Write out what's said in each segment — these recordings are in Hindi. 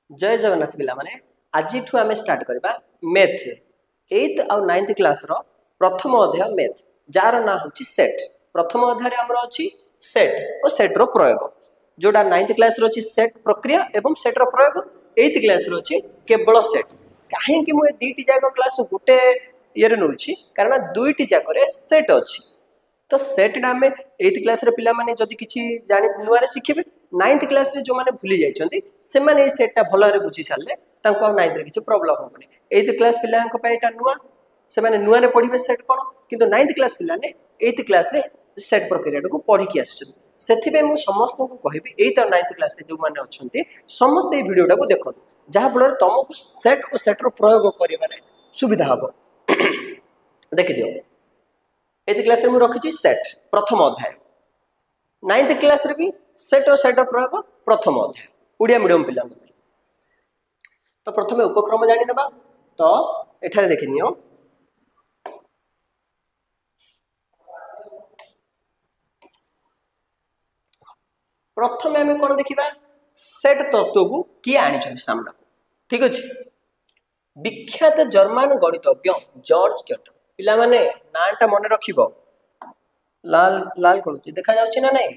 जय जगन्नाथ पिला माने आज आम स्टार्ट करवा मैथ 8th आउ 9th क्लास रो प्रथम अध्याय मैथ जार ना होची सेट। प्रथम अध्याय आमर अछि सेट और सेट रो प्रयोग, जोडा 9th क्लास रो अछि सेट प्रक्रिया एवं सेट रो प्रयोग, 8th क्लास रो अछि केवल सेट। काहे कि मु दुईटी जाक क्लास गुटे ये नउछि कारण दुईटी जाक रे सेट अछि। तो सेट आम 8th क्लास रे पिला माने जदि किछि जानि नुआरे शिखिबे, 9th क्लास रे जो माने भूली जाइछन्ती से माने ए सेटटा भलो रे बुझी सारले तांको 9th रे किछि प्रॉब्लम होबनी। 8th क्लास पिला को पय एटा नुआ से माने नुआ रे पढिबे सेट कोन, किंतु 9th क्लास पिला ने 8th क्लास रे सेट प्रक्रिया को पढि कि आछछन्ती। सेथि पे मु समस्त को कहबी 8th और 9th क्लास रे जो माने अछन्ती समस्त ए वीडियोटा को देखो, जहा फल तुमको सेट और सेट रो प्रयोग करिबारे सुविधा हबो। देखि दियो 8th क्लास रे मु रखिछि सेट प्रथम अध्याय, 9th क्लास रे भी सेट और सेट प्रयोग प्रथम अध्याय उड़िया मीडियम पिला। तो प्रथमे उपक्रम जानि नबा। तो एठारे देखिनियो प्रथमे हमें कोन देखिबा सेट तत्व को किए आनि छथि सामना। ठीक अछि, विख्यात जर्मन गणितज्ञ जॉर्ज कैंटर। पिला माने नाटा मन रखिबो, लाल लाल करूची देखा जाउची ना नहीं,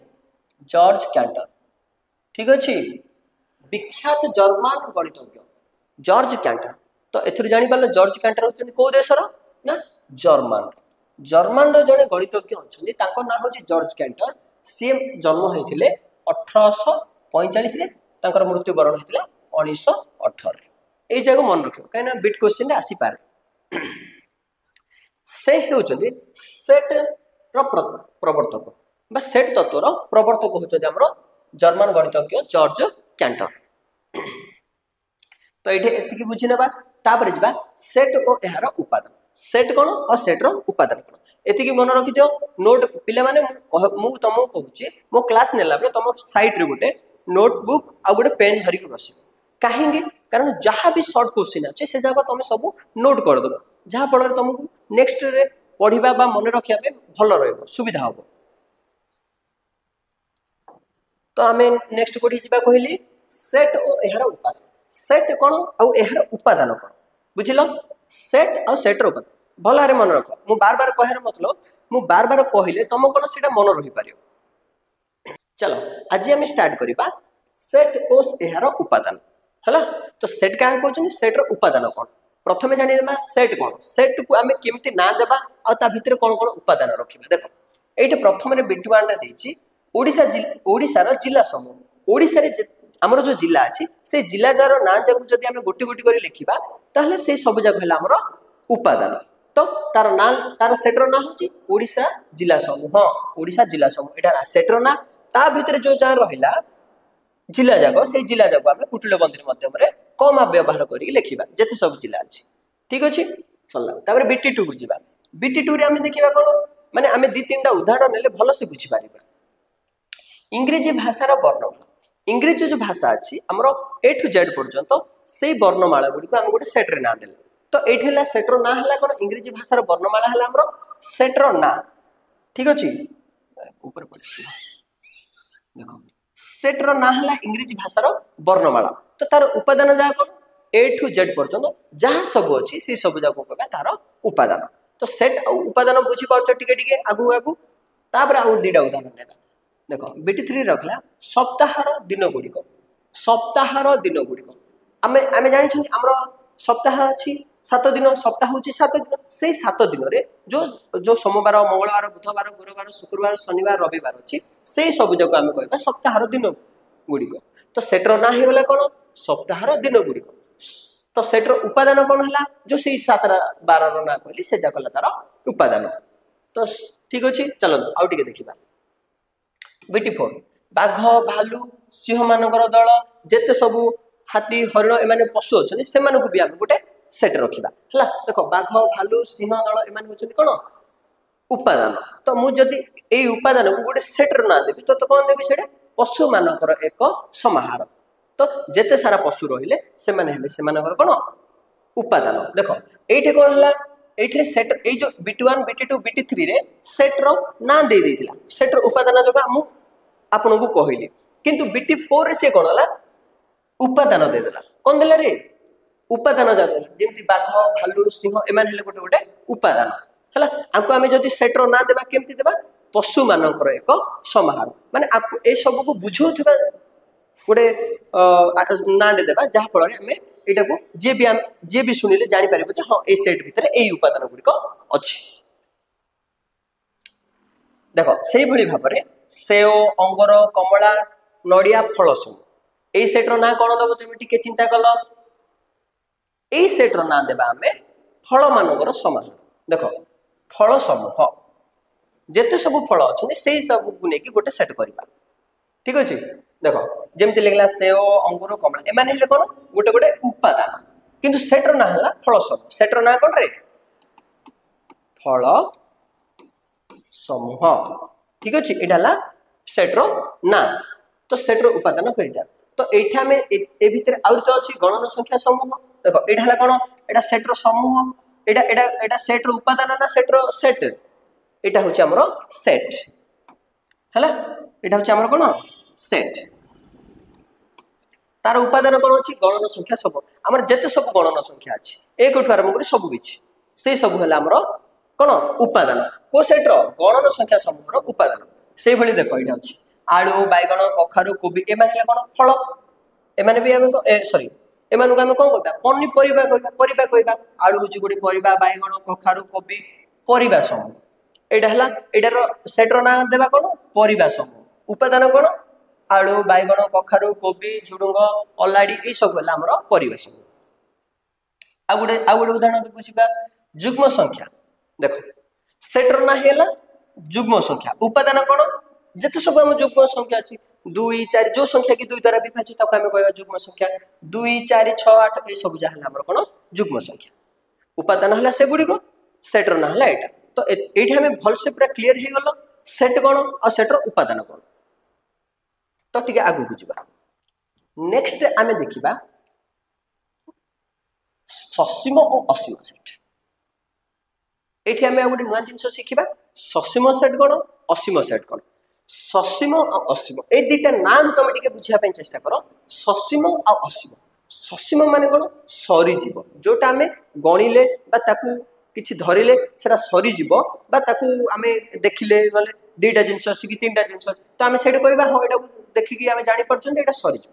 जॉर्ज कैंटर। ठीक अछि, विख्यात जर्मन गणितज्ञ जॉर्ज कैंटर। तो एथुर जानि पाले जॉर्ज कैंटर होचनी को देशर ना जर्मन। जर्मन रो जने गणितज्ञ होचनी ताको नाम होची जॉर्ज कैंटर। सी जन्म होइथिले 1845 रे, तांकर मृत्युवरण होइथिला 1918 रे। एई जगह मन रखिबो काहे ना बिट क्वेश्चन रे आसी पारे। से हेउचनी सेट रो प्रवर्तक बा सेट तत्व रो प्रवर्तक होचनी हमरो जर्मन गणितज्ञ जॉर्ज कैंटर। तो एठे एतिकी बुझी नेबा, तापर जिबा सेट और एहार उपादान। सेट कोन और सेट रो उपादान कोन एतिकी मन रखि दियो। नोट पिले माने मु तमो कहूची मो क्लास नेला बले तम साइड रे गुटे नोटबुक आ गुटे पेन धरि के बसी। काहेंगे कारण जहां भी शॉर्ट क्वेश्चन अछि से जागा तमे सब नोट कर दबो, जहां फल तुमको नेक्स्ट रे पढिबा बा मन रखिया पे भलो रहबो, सुविधा होबो। तो हमें नेक्स्ट कोठी जिबा कहली सेट और एहार उपादान। सेट कोन और एहार उपादान कोन बुझिलो। सेट और सेट रो उपादान भलो रे मन रख। मु बार बार कहर मतलब मु बार बार कहिले तुम कोन सेटा मन रहि पारियो। चलो आज हम स्टार्ट करिबा सेट और एहार उपादान हला। तो सेट का कहउछन सेट रो उपादान कोन प्रथमे जानि मा सेट कोन। सेट को हमें केमति ना देबा आ ता भितर कोन कोन उपादान रखिबा। देखो एटे प्रथमे रे बिट 1 रे देछि ओडिसा रो जिला समूह। ओडिसा रे हमर जो जिला अछि से जिला जार ना जक जदि हम गोटी गोटी करी लिखिबा ताहले से सब जक हला हमर उपादान। तो तार ना तार सेट रो ना होछि ओडिसा जिला समूह। ओडिसा जिला समूह एटा सेट रो ना, ता भितर जो जा रहिला जिला जागो से जिला जागो हम कुटिल बंधनी माध्यम रे कमा व्यवहार करी लिखिबा जते सब जिला अछि। ठीक अछि सल्ला। तापर बीटी 2 को जिबा। बीटी 2 रे हम देखिबा कोन माने हमें दी तीनटा उदाहरण नेले भलो से बुझी पारिबा। इंग्रेजी भाषा रो वर्णमाला। इंग्रेजी जो भाषा अछि हमरो ए टू जेड पर्यंत से वर्णमाला गुडी को हम गोटे सेट रे ना देले। तो एठेला सेट रो ना हला कोन इंग्रेजी भाषा रो वर्णमाला हला हमरो सेट रो ना। ठीक अछि, ऊपर पड़ देखो सेट रो ना हला इंग्रेजी भाषा रो वर्णमाला। तो तार उपादान जा कोन ए टू जेड पर्यंत जहां सब अछि से सब जाको कहबा तार उपादान। तो सेट और उपादान बुझी पाउछ टिके टिके आगु आगु। तापर आ दीडा उदाहरण नेला। देखो बीटी 3 रखला सप्ताहर दिन गुडी को। सप्ताहर दिन गुडी को आमे जानि छथि हमरो सप्ताह अछि 7 दिन, सप्ताह होछि 7 दिन। से 7 दिन रे जो सोमवार मंगलवार बुधवार गुरुवार शुक्रवार शनिवार रविवार अछि से सब जको आमे कहबा सप्ताहर दिन गुडी को। तो सेट रो ना हे गला कोन सप्ताहर दिन गुडी को। तो सेट रो उपादान कोन हला जो से 7 12 रो ना कहली से जाकला तार उपादान। तो ठीक अछि, चलो आउ टिके देखिबा। बीटी 4 बाघ भालू सिंह मानकर दल जेते सबु हाथी हरिण एमाने पशु अछन से मानको भी हम गोटे सेट रखिबा हला। देखो बाघ भालू सिंह दल एमाने होछन कोन उपादान। तो मु जदी एई उपादान को गोटे सेट र ना देबी तो कोन देबी सेडे पशु मानकर एक समाहार। तो जेते सारा पशु रहिले से माने हेले से मानकर कोन उपादान। देखो एठी कोन हला एठी सेट ए जो बीटी 1 बीटी 2 बीटी 3 रे सेट रो ना दे देतिला। सेट रो उपादान जका मु आपन को कहली, किंतु बीटी 4 रे से कोन हला उपादान दे देला कोन देला रे उपादान जा देला जेमति बाघ भालू सिंह एमान हेले गोटे गोटे उपादान हला आको आमे जदी सेट रो ना देबा केमति देबा पशु मानकर एक समाहार माने आपको ए सब को बुझौथिबा गोटे ना देबा जहा फल आमे एटा को जे भी सुनिले जानि पारिबो जे हां ए सेट भितर ए उपादान गुडी को अछि देखो सेही भली भाबरे सेओ अंगुर कमला नडिया फल सब ए सेट रो ना कोन दबो तुम टिके चिंता कलो ए सेट रो ना देबा आमे फल मानकर समाहार देखो फल समूह जेते सब फल अछि सेही सब को नेकी गोटे सेट करबा ठीक अछि देखो जेमति लागला सेओ अंगूर कमला ए माने हेले कोन गोटे गोटे उपादान किंतु सेट रो ना हला फल समूह सेट रो ना कोन रे फल समूह ठीक अछि एटा हला सेट रो ना तो सेट रो उपादान कहि जा तो एठा में ए भीतर आउर तो अछि गणन संख्या समूह देखो एटा हला कोन एटा सेट रो समूह एटा एटा एटा सेट रो उपादान ना सेट रो सेट एटा होछि हमरो सेट हला एटा होछि हमरो कोन सेट तार उपादान कोन अछि गणन संख्या सब हमर जते सब गणन संख्या अछि एक ठु आरंभ करी सब किछि से सब हला हमरो कोन उपादान को सेट रो गणन संख्या समूह रो उपादान से भली देखो एटा अछि आलू बैगन कखारु कोबी ए माने कोन फल ए माने भी हम सॉरी ए मानु हम कोन करबा पन्नी परिबा कहबा आलू होछि गोडी परिबा बैगन कखारु कोबी परिबा समूह एटा हला एटा रो सेट रो ना देबा कोन परिबा समूह उपादान कोन आलू बैगन कखारु कोबी झुडुंग अल्लाडी ए सब हला हमरो परिबा समूह आ गोटे उदाहरण बुझिबा युग्म संख्या देखो सेट रो ना हेला युग्म संख्या उपादान कोन जते सब हम युग्म संख्या अछि 2 4 जो संख्या की 2 द्वारा विभाजित ताको हम कहबा युग्म संख्या 2 4 6 8 ए सब जा हला हमरो कोन युग्म संख्या उपादान हला से गुडी को सेट रो ना हला एटा तो एठी हमें भल से पूरा क्लियर हे गलो सेट कोन और सेट रो उपादान कोन तो ठीक आगु बुझिबा नेक्स्ट आमे देखिबा ससीम और असीम सेट एठी हमें गोटे नुआ जिंस सिखिबा ससीम सेट कोन असीम सेट कोन ससीम और असीम ए दुटा नाम तुम टिके बुझिया पे चेष्टा करो ससीम और असीम ससीम माने कोन सरी जीव जोटा हमें गणिले बा ताकू किछि धरिले सेरा सरी जीव बा ताकू हमें देखिले माने दुटा जिंस असि कि तीनटा जिंस तो हमें सेट कहबा हो एटा देखि कि हमें जानि परछन एटा सरी जीव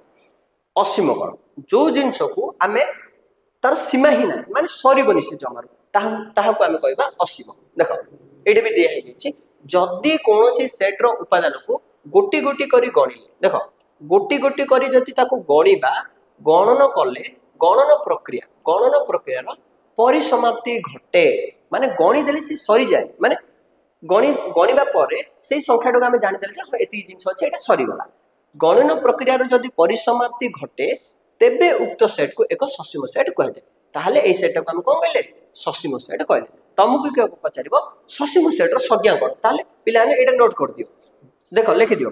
असीम कोन जो जिंस को हमें तार सीमा ही ना माने सरी बनि से जमार ताहा को हमें कहबा असीम देखो एडे भी दिया है छि जदी कोनोसी सेट रो उपादान को गोटी गोटी करी गणिले देखो गोटी गोटी करी जति ताको गणिबा गणन कले गणन प्रक्रिया रो परिसमाप्ति घटे माने गणि देले से सरी जाय माने गणिबा परे सेही संख्याटा को हमें जानि देले जे एती जिंस अछि एटा सरी गला गणन प्रक्रिया रो जदी परिसमाप्ति घटे तेबे उक्त सेट को एक ससीम सेट कहै जाय ताहले ए सेट को हम कोन कहले ससीम सेट कहले तुमको के पचारिबो ससीम सेट रो संज्ञा कोन ताले पिलाने एटा नोट कर दियो देखो लिखि दियो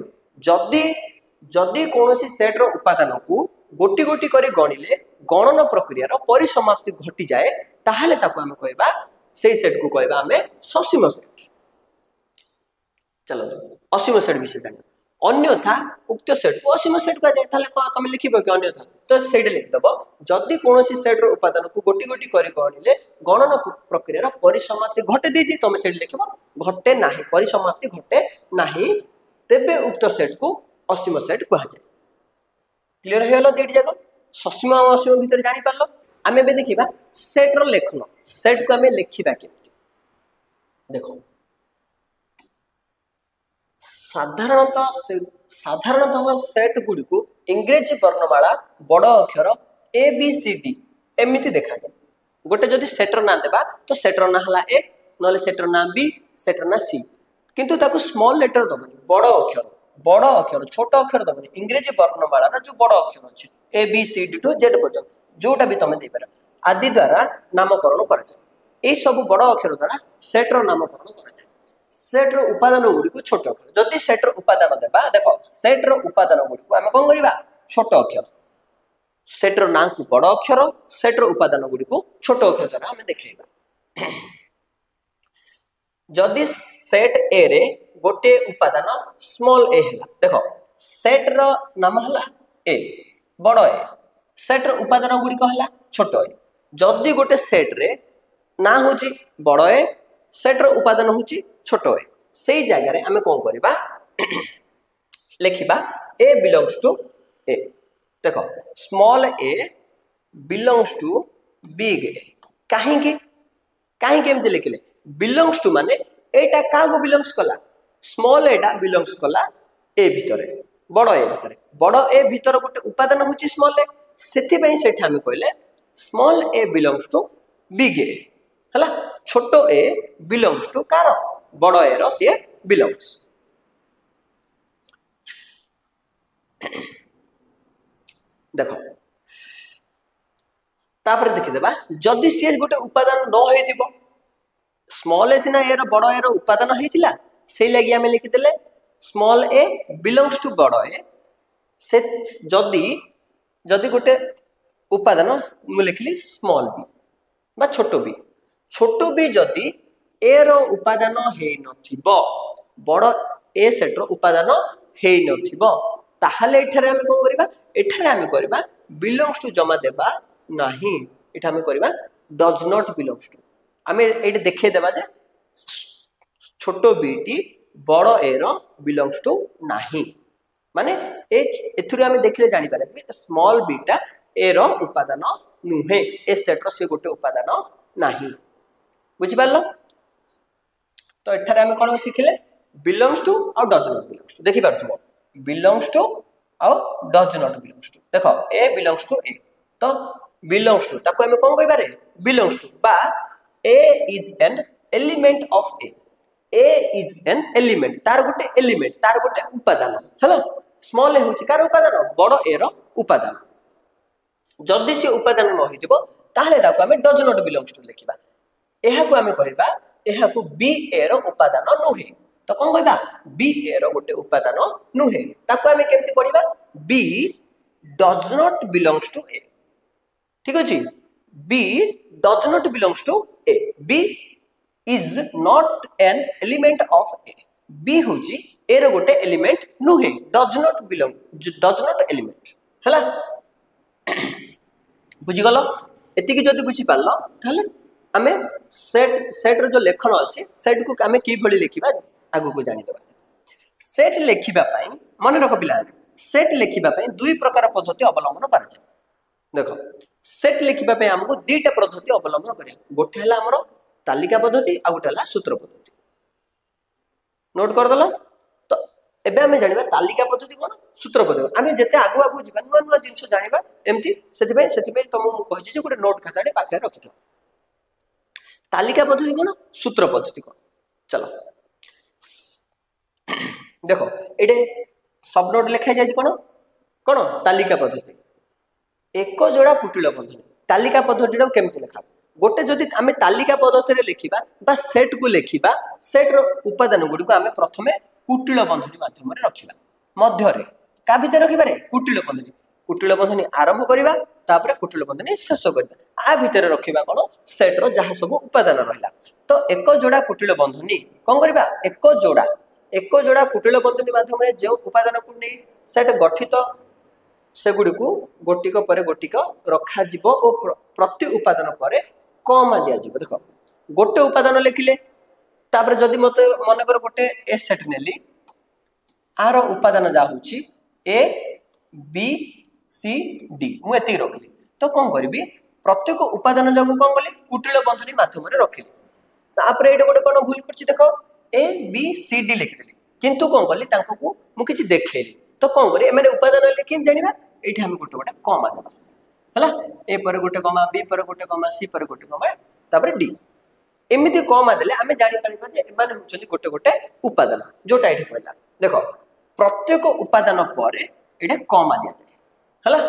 जदी कोनोसी सेट रो उपादान को गोटी गोटी करी गणिले गणन प्रक्रिया रो परिसमाप्ति घटी जाए ताहले ताको हम कहबा सेही सेट को कहबा हमें ससीम सेट चलो असीम सेट विषय जान अन्यथा उक्त सेट को असीम सेट कहै जाय ताले तुम लिखिबो कि अन्यथा तो सेट लिख दबो जदी कोनोसी सेट रो उपादान को गोटी गोटी करी गणिले गणन प्रक्रिया रो परिसमाप्ति घटे देजी तुम सेट लिखिबो घटे नाही परिसमाप्ति घटे नाही तेबे उक्त सेट को असीम सेट कहै जाय क्लियर हेलो देडी जाको ससीम और असीम भीतर जानि पारलो आमे बे देखिबा सेट रो लेखन सेट को हमें लिखिबा केमति देखो साधारणतः सेट गुडी को इंग्रजी वर्णमाला बड़ अक्षर ए बी सी डी एमिति देखा जाय गोटे जदी सेटर ना देबा तो सेटर ना हला ए नले सेटर ना बी सेटर ना सी किंतु ताको स्मॉल लेटर दबनी बड़ अक्षर छोट अक्षर दबनी इंग्रजी वर्णमाला रो जो बड़ अक्षर अछि A B C D to Z पर्यंत जोटा भी तमे दे पारा आदि द्वारा नामकरण करा जाय ए सब बड़ अक्षर द्वारा सेटर नामकरण करा जाय सेट रो उपादान गुडी को छोट अक्षर जदी सेट रो उपादान देबा देखो सेट रो उपादान गुडी को हम कोन करिबा छोट अक्षर सेट रो नाम को बड़ अक्षर सेट रो उपादान गुडी को छोट अक्षर द्वारा हम देखैबा जदी सेट ए रे गोटे उपादान स्मॉल ए हला देखो सेट रो नाम हला ए बड़ ए सेट रो उपादान गुडी कहला छोट ए जदि गोटे सेट रे ना होची बड़ ए सेट रो उपादान होची छोट ए सेई जगह रे आमे कोन करबा लिखिबा ए बिलोंग्स टू ए देखो small a belongs to big a काहे के एमती लिखले बिलोंग्स टू माने एटा का को बिलोंग्स कला स्मॉल एटा बिलोंग्स कला ए भितरे बड़ ए भितर गोटे उपादान होची स्मॉल ए सेति पई सेठी हम कहले small a belongs to big A हला छोटो ए बिलोंग्स टू कार बड़ ए रो से बिलोंग्स देखो तापर देखि देबा जदि से गोटे उपादान न होइतिबो स्मॉल ए सिना ए रो बड़ ए रो उपादान होइतिला से लागि हम लिखि देले स्मॉल ए बिलोंग्स टू बड़ ए से जदि गोटे उपादान मु लिखली स्मॉल बी बा छोटो बी जदि ए रो उपादान हेइ नथिबो बड़ ए सेट रो उपादान हेइ नथिबो ताहले एठारे हम कोन करबा एठारे हम करबा बिलोंग्स टू जमा देबा नहीं एठा हम करबा डज नॉट बिलोंग्स टू हमें एटे देखे देबा जे छोटो बी टी बड़ ए रो बिलोंग्स टू नहीं माने एथुरे हम देखले जानि पारे स्मॉल बी टा ए रो उपादान नुहे ए सेट रो से गोटे उपादान नाही बुझि पारलो तो एठारे हम कोन सिखले बिलोंग्स टू और डज नॉट बिलोंग्स टू देखि पारथुमो बिलोंग्स टू और डज नॉट बिलोंग्स टू देखो ए बिलोंग्स टू ए तो बिलोंग्स टू ताको हम कोन कहबा रे बिलोंग्स टू बा a is an element of A is an element तार गोटे उपादान हलो स्मॉल ए होची कार उपादान बड़ ए रो उपादान जदि से उपादान न होइतिबो ताहले ताको हम डज नॉट बिलोंग्स टू लिखिबा एहा को हम कहबा एहा को बी ए रो उपादान नुहे तो कोन कहबा बी ए रो गोटे उपादान नुहे ताको हम केमति पढिबा b does not belongs to A ठीक अछि b does not belongs to A b is not an element of A b होची ए रो गोटे एलिमेंट नुहे डज नॉट एलिमेंट हला बुझी गलो एति की जदी बुझी पारलो ताले हमें सेट रो जो लेखन अछि सेट को हमें की भली लिखिबा आगु को जानि देबा सेट लेखिबा पई मन रख पिला सेट लेखिबा पई दुई प्रकार पद्धति अवलंबन करा जाय देखो सेट लेखिबा पई हमको दुईटा पद्धति अवलंबन करिया गोटे हला हमरो तालिका पद्धति आ गोटे हला सूत्र पद्धति नोट कर दला तो एबे हमें जानिबा तालिका पद्धति कोन सूत्र पद्धति हमें जेते आगु जिबा नुवा जिंस जानिबा एमती सेति तुम कहि जे गोटे नोट खाताडे पाखे रखिथो तालिका पद्धति कोन सूत्र पद्धति कोन चलो देखो एडे सब नोट लिखा जाय कोन कोन तालिका पद्धति एक जोड़ा कुटिल बंधनी तालिका पद्धति रो केमति लिखा गोटे जदि आमे तालिका पद्धति रे लिखिबा बा सेट को लिखिबा सेट रो उपादान गुडी को आमे प्रथमे कुटिल बंधनी माध्यम रे रखिबा मध्य रे का भीतर रखिबा रे कुटिल बंधनी आरंभ करिबा तापर कुटिल बंधनी शेष करिबा आ भीतर रखिबा कोन सेट रो जहा सब उपादान रहला तो एक जोड़ा कुटिल बंधनी कोन करिबा एक जोड़ा कुटिल बंधनी माध्यम रे जे उपादान को नै सेट गठित से गुडी को गोटिक परे गोटिक रखा जीवो और प्रति उपादान परे कमा दिया जीवो देखो गोटे उपादान लिखिले तापर जदि मते मन कर गोटे ए सेट नेली आरो उपादान जा होची ए बी सी डी मु एति रखली तो कोन करबी प्रत्येक उपादान जाको कोन करली कुटिल बंधनी माध्यम रे रखली तापर एडे गोटे कोन भूल करछि देखो ए बी सी डी लिख देली किंतु कोन करली तांको को मु किछि देखैली तो कोन करी एमे उपादान लेकिन जानिबा एठी हम गोटे कमा देबा हला ए पर गोटे कमा बी पर गोटे कमा सी पर गोटे कमा तापर डी एमिति कमा देले हमें जानि परिबा जे एमाने होचली गोटे गोटे उपादान जोटा एठी कहला देखो प्रत्येक उपादान परे एटा कमा दिया जाय हला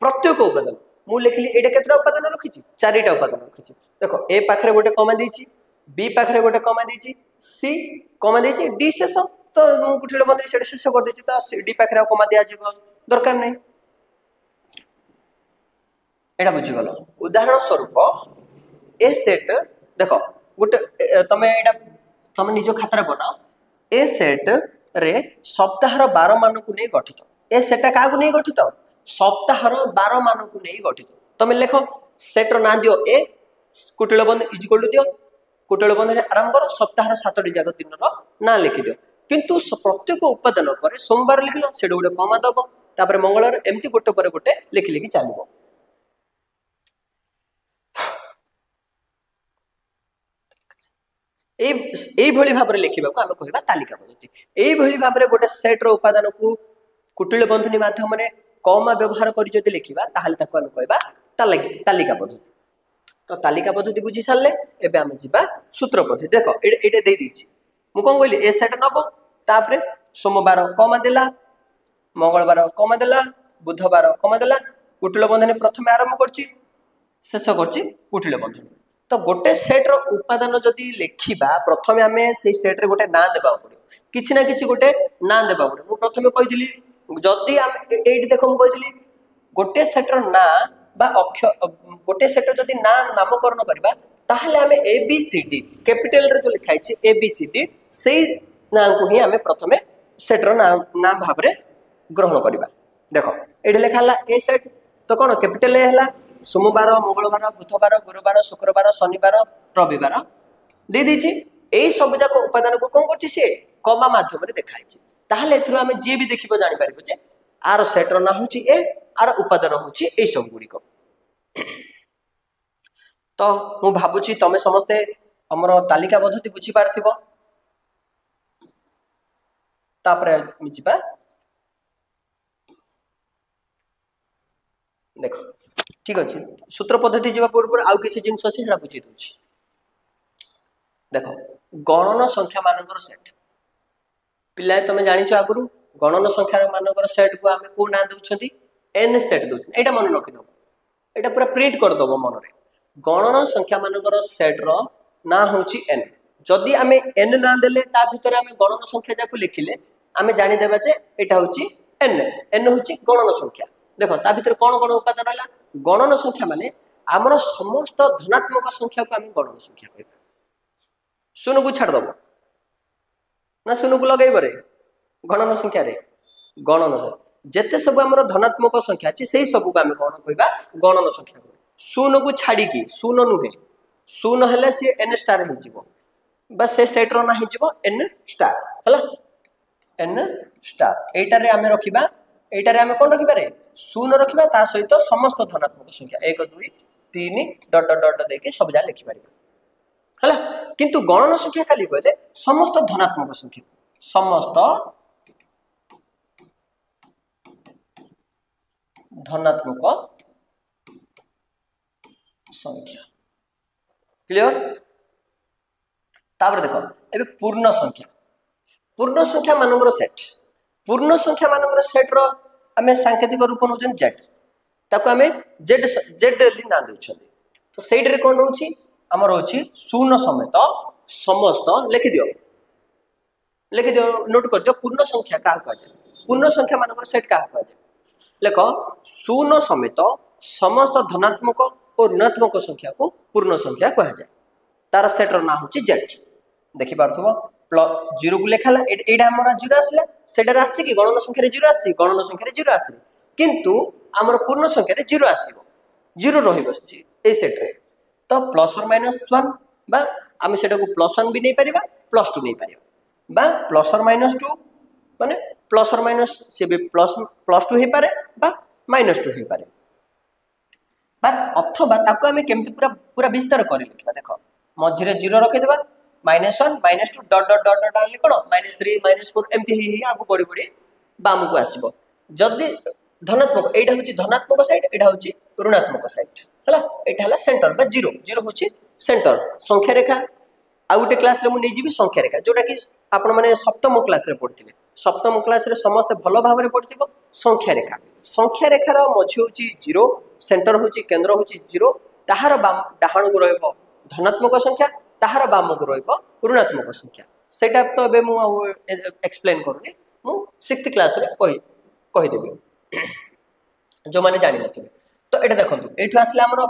प्रत्येक उपादान मु लिखली एटा केतरा उपादान रखिछि चारिटा उपादान रखिछि देखो ए पाखरे गोटे कमा देछि बी पाखरे गोटे कमा देछि सी कमा देछि डी शेष तो मु कुटिल बंधनी सेट शेष कर देछि तो डी पाखरे कमा दिया जेबो दरकार नै एटा बुझी गलो उदाहरण स्वरूप ए सेट देखो गोटे तमे एटा तमे निजो खातार बनाओ ए सेट रे सप्ताहर 12 मान को नै गठित ए सेट का को नै गठित सप्ताहर 12 मान को नहीं गठित तुम लेख सेट ना दियो ए कुटिल बंधन इज इक्वल टू दियो कुटिल बंधन आरंभ कर सप्ताहर 7टी जाक दिन ना लिखि दियो किंतु प्रत्येक उपादान पर सोमवार लिखल से गोटे कमा दब तापर मंगलवार एमती गोटे पर गोटे लिखि लिखि चलो भली भाव लिखा आम कह तालिका पद्धति यही भाव में गोटे सेट्र उपादान को कुटिल बंधनी मध्यम कमा व्यवहार कर लिखा आम कह तालिका पद्धति तो तालिका पद्धति बुझी सारे एवं आम जा सूत्र पद्धति देख ये मुझे कौन कहली ए सेट नब तापर सोमवार कमा देला मंगलवार कमा देला बुधवार कमा देला कुटिल बंधनी प्रथम आरंभ कर शेष कर कुटिल बंधनी तो गोटे सेट्र उपादान जदि लिखा प्रथम आम से सेट्रे गोटे ना देवा पड़ो किसी ना कि गोटे ना देवा पड़ो मुझे प्रथम कही जदि ये देख मुझे गोटे सेट्र ना गोटे सेट्र जदि ना नामकरण करवा ताहले आम A B C D capital रे जो लिखाई ए बी सी डी से ना को ही आम प्रथम सेट्र ना भाव में ग्रहण करवा देख ये लिखा ए सेट तो कौन कैपिटल ए है सोमवार मंगलवार बुधवार गुरुवार शुक्रवार शनिवार रविवार दे दीची यही सब जाक उपादान को कौन कर कमा मध्यम देखाई आम जी भी देख जापर जे आर सेट्र ना हूँ ए आर उपादान हूँ ये सब गुड़िक तो मु भावुची तमें समस्ते हमर तालिका पद्धति बुझी पार्थिबो तापर जा देख ठीक अच्छे सूत्र पद्धति जावा पूर्व आउ किसी जिनस अच्छे से बुझे दूसरी देख गणन संख्या मानकर सेट पिलाए तुम जानिछ आगु गणन संख्या मानकर सेट को आम को ना दउछंती एन सेट दउछन एटा मन रखि दो एटा पूरा प्रिंट कर दबो मन रे गणन संख्या मानकर सेट रो ना होची एन जदि आम एन ना देले ता भीतर आम गणन संख्या जाको लिखिले आम जानि देबा जे एटा होची एन एन होची गणन संख्या देख ता भीतर कौन कौन उपादान रहा गणन संख्या माने आमर समस्त धनात्मक संख्या को आम गणन संख्या कह शून्य को छाड़ दब ना शून्य को लगे रे गणन संख्या रे गणन जिते सब आम धनात्मक संख्या अच्छी से सब को आम कौन कह गणन संख्या कह शून्य को छाड़ी शून्य नुहे शून्य हेले सी एन स्टार हो से सेट्र ना हो एन स्टार है एन स्टार एटारे आम रखा एटारे आम कौन रखिपारे शून्य रखा ता सहित समस्त धनात्मक संख्या 1 2 3 डट डट डट देके सब जा लिखि पारिबा हला किंतु गणन संख्या खाली कहले समस्त धनात्मक संख्या समस्त धनात्मक संख्या क्लियर तापर देखो एबे पूर्ण संख्या मानकर सेट पूर्ण संख्या मानकर सेट रो आमे सांकेतिक रूप नउछन जेड ताको आमे जेड जेड ली ना देउछन तो सेट रे कोन रहउची हमर होची शून्य समेत समस्त लिखि दियो नोट कर दियो पूर्ण संख्या का कहै छै पूर्ण संख्या मानकर सेट का कहै छै लेखो शून्य समेत समस्त धनात्मक और ऋणात्मक संख्या को पूर्ण संख्या कहै छै तार सेट रो ना होची जेड देखि पारथबो जीरो को लिखा एटा हमर जीरो आसला सेटा आछि कि गणन संख्या रे जीरो आछि गणन संख्या रे जीरो आछि किंतु हमर पूर्ण संख्या रे जीरो आसीबो जीरो रहिबो ए सेट रे तो प्लस और माइनस 1 बा आमे सेटा को +1 भी नहीं परिबा +2 नहीं परिबा बा प्लस और माइनस 2 माने प्लस और माइनस से भी +2 हे पारे बा -2 हे पारे बा अथवा ताको आमे केमति पूरा विस्तार करि लिखबा देखो मझिरे जीरो रखि देबा -1 -2 डट डट डट डट आली कोन -3 -4 एमती ही आगु पड़ी पड़ी बाम को आसीबो जदी धनात्मक एटा होची धनात्मक साइड एटा होची ऋणात्मक साइड हला एटा हला सेंटर बा जीरो जीरो होची सेंटर संख्या रेखा आ गोटे क्लास रे मु नै जीबी संख्या रेखा जोटा कि आपण माने सप्तम क्लास रे पढिथिले सप्तम क्लास रे समस्त भलो भाव रे पढिथिबो संख्या रेखा रो मझी होची जीरो सेंटर होची केंद्र होची जीरो ताहार बाम डाहाण को रहबो धनात्मक संख्या ताहार बाम को रहबो ऋणात्मक संख्या सेटा तो बे मु एक्सप्लेन करूनी मु 6th क्लास रे कहि देबी जो माने जानि नथिबे तो एटा देखंतु एठु आसले हमरो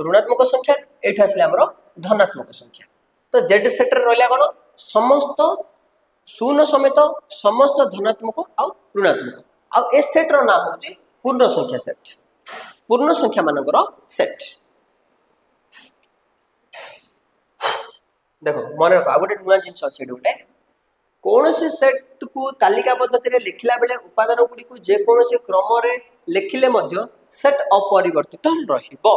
ऋणात्मक संख्या एठु आसले हमरो धनात्मक संख्या तो जेड सेट रे रहला कोन समस्त शून्य समेत समस्त धनात्मक आ ऋणात्मक आ ए सेट रो नाम होची पूर्ण संख्या सेट पूर्ण संख्या मानकर सेट देखो मन रख आ गोटे नुआ जिन अच्छे गोटे कौन सी सेट को तालिका पद्धति लिखला बेले उपादान गुडी को जे कौन सी क्रम रे लिखिले मध्य सेट अपरिवर्तित रहिबो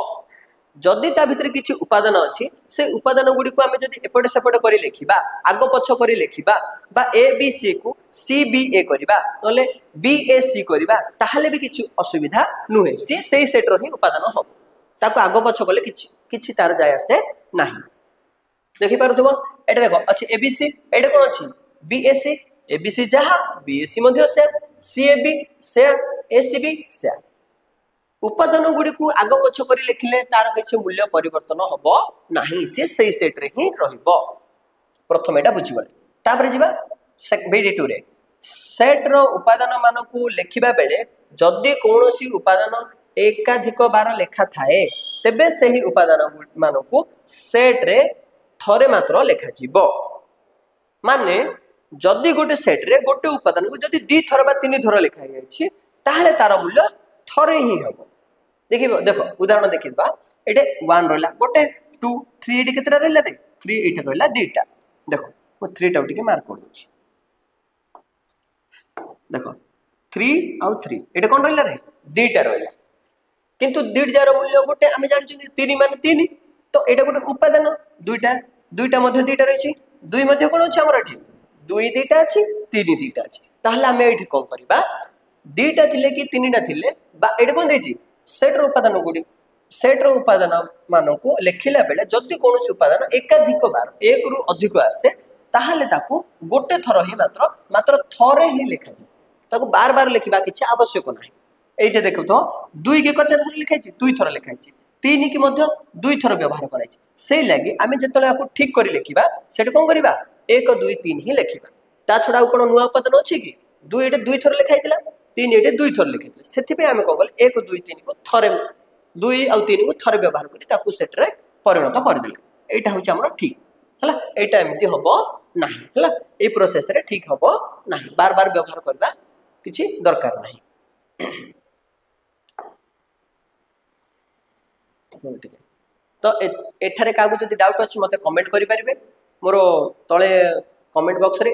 जदि ता भितर किछि उपादान अछि से उपादान गुडी को आमे जदि एपटे सेपटे करी लिखिबा आगो पछ करी लिखिबा बा ए बी सी को सी बी ए करिबा नले बी ए सी करिबा ताहाले भी किछि असुविधा नुहे सी सेही सेट रो ही उपादान हो ताको आगो पछ कले किछि किछि तार जाय आसे नाही देखि पारथबो एटा देखो अछि ए बी सी एटा कोन अछि बी ए सी ए बी सी जहा बी ए सी मध्य से सी ए बी से ए सी बी से उपादान गुडी को आगो पछ करी लिखिले तार किछि मूल्य परिवर्तन हबो नाही से सेही सेट रे ही रहिबो प्रथम एटा बुझिबले तापर जिबा बीडी 2 रे सेट रो उपादान मान को लिखिबा बेले जदि कोनोसी उपादान एकाधिक बार लेखा थाए तेबे सेही उपादान मान को सेट रे थरे मात्र लेखा जिवो माने जदि गोटे सेट रे गोटे उपादान को जदि 2 थर बा 3 थर लेखा जायछि ताहले तार मूल्य थरे ही हबो देखिबो देखो उदाहरण देखिबा एटे 1 रहला गोटे 2 3 एटे केतरा रहला रे 3 एटे रहला दुईटा देखो मो 3 टा टिके मार्क कर दोछि देखो 3 आउ 3 एटे कोन रहला रे दुईटा रहला किंतु दुईटा रो मूल्य गोटे आमे जानि 3 माने 3 तो एटा गोटे उपादान दुईटा मध्ये दुईटा रहिछि दुई मध्ये कोन अछि हमर एठी दुई दुईटा अछि 3 दुईटा अछि ताहले आमे एठी कोन करबा दुईटा थिले कि 3टा थिले बा एटा कोन देछि सेट रो उपादान गुडी सेट रो उपादान मान को लिखिला बेले जदि कोनोसी उपादान एकाधिक बार एक रु अधिक आसे ताहले ताकू गोटे थर ही मात्र थरे ही लिखा जे ताकू बार बार लिखिबा किछि आवश्यक नाही एइटे देखो तो 2 के कते थर लिखाइ छि 2 थर लिखाइ छि 3 की मध्य 2 थर व्यवहार कराइ छि सेइ लागि आमे जेतले आकू ठीक करी लिखिबा सेट कोन करिबा 1 2 3 ही लिखिबा ता छडा कोन नुवा उपादान अछि कि 2 एटे 2 थर लिखाइतिला 3 एटे 2 थर लिखाइतिला सेति पे आमे कोन गले 1 2 3 को थरे 2 आउ 3 को थरे व्यवहार करी ताकू सेट रे परिणत कर देले एटा होछि हमर ठीक हला एटा एमति हबो नाही हला ए प्रोसेस रे ठीक हबो नाही बार बार व्यवहार करबा किछि दरकार नाही तो एठारे कागो जदि डाउट अछि मते कमेंट करि परिबे मोर तळे कमेंट बॉक्स रे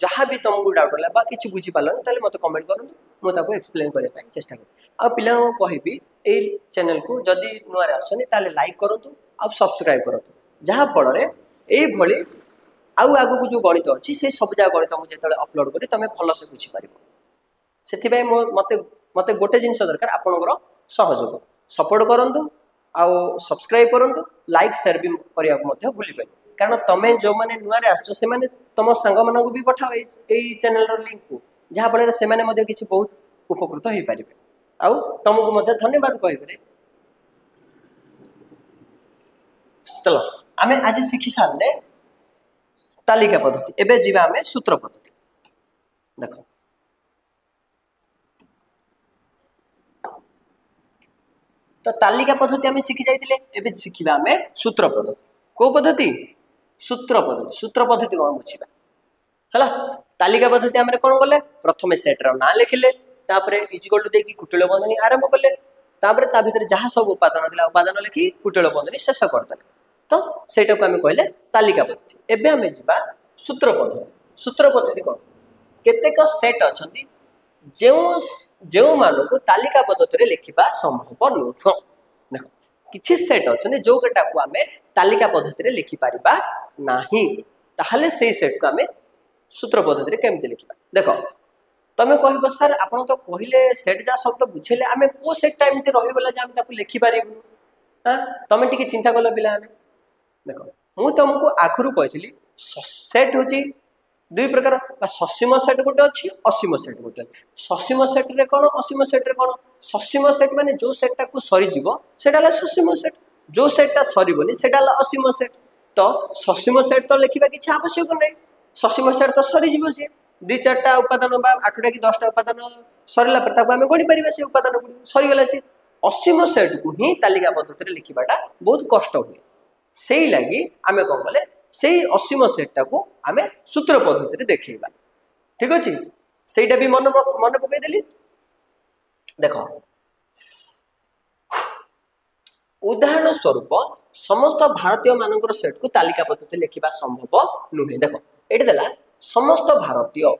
जहां भी तुमको डाउट होला बा किछि बुझी पालन ताले मते कमेंट करंतु मो ताको एक्सप्लेन करे पाई चेष्टा कर आ पिला को कहिबी ए चैनल को जदि नुआ रे आसनी ताले लाइक करंतु आ सब्सक्राइब करंतु जहां फल रे ए भली आउ आगो को जो गणित अछि से सब जा गणित मु जेतले अपलोड करी तमे भलो से बुझी पारिबो सेति भाई मते गोटे जिंस दरकार आपनकर सहयोग सपोर्ट करंतु आ सब्सक्राइब करंतु लाइक शेयर भी करिया को मध्य भूली पाइ कारण तमे जो माने नुआ रे आछो से माने तम संग मानको भी पठाओ ए चैनल रो लिंक को जहां फल रे से माने मध्य किछि बहुत उपकृत होई पारिबे आ तमको मध्य धन्यवाद कहिबे चलो आमे आज शिखि सारले तालिका पद्धति एबे जीवा आमे सूत्र पद्धति देखो तो तालिका पद्धति आमे शिखि जाइतिले एबे शिखिबा आमे सूत्र पद्धति को पद्धति सूत्र पद्धति कोन बुझिबा हला तालिका पद्धति हमरे कोन करले प्रथमे सेट रो ना लिखिले तापरे इक्वल टू देकी कुटिल बंधनी आरंभ करले तापरे ता भीतर जहा सब उपादान दिला उपादान लिखि कुटिल बंधनी शेष कर देले तो सेटा को आमे कहले तालिका पद्धति एबे आमे जिबा सूत्र पद्धति कोन केतेक सेट अछंती जो मान को तालिका पद्धति रे लिखिबा संभव नुह देखो किछि सेट अछने जो केटा को आमे तालिका पद्धति रे लिखि परिबा नाही ताहले सेही सेट को आमे सूत्र पद्धति रे केमते लिखिबा देखो तमे कहबो सर आपण तो कहिले सेट जा शब्द बुझेले आमे को सेट टाइम ते रहि गला जे आमे ताकू लिखि पारिबु हां तमे टिके चिंता करला पिला आमे देखो मु तुमको आखरु कहितली सेट होची दुई प्रकार ससीम सेट गोटे अच्छी असीम सेट गोटे ससीम सेट रे कोन असीम सेट रे कोन ससीम सेट माने जो सेट को सरी जीवो सेटाला ससीम सेट जो सेटा सरीबोनी सेटाला असीम सेट तो ससीम सेट तो लिखिबा किछि आवश्यक नै ससीम सेट तो सरी जीवो से दि चारटा उपादान बा 8टा कि 10टा उपादान सरीला पर ताको हमें गणी परिबा से उपादान गुडी सरी गेला से असीम सेट को ही तालिका पद्धति रे लिखिबाटा बहुत कष्ट हुए सेही लागि आमे कोन बोले सेही असीम सेटा को आमे सूत्र पद्धति रे देखैबा ठीक अछि सेटा भी मन पकई देली देखो उदाहरण स्वरूप समस्त भारतीय मानकर सेट को तालिका पद्धति लिखा संभव नुहे देख ये देला समस्त भारतीय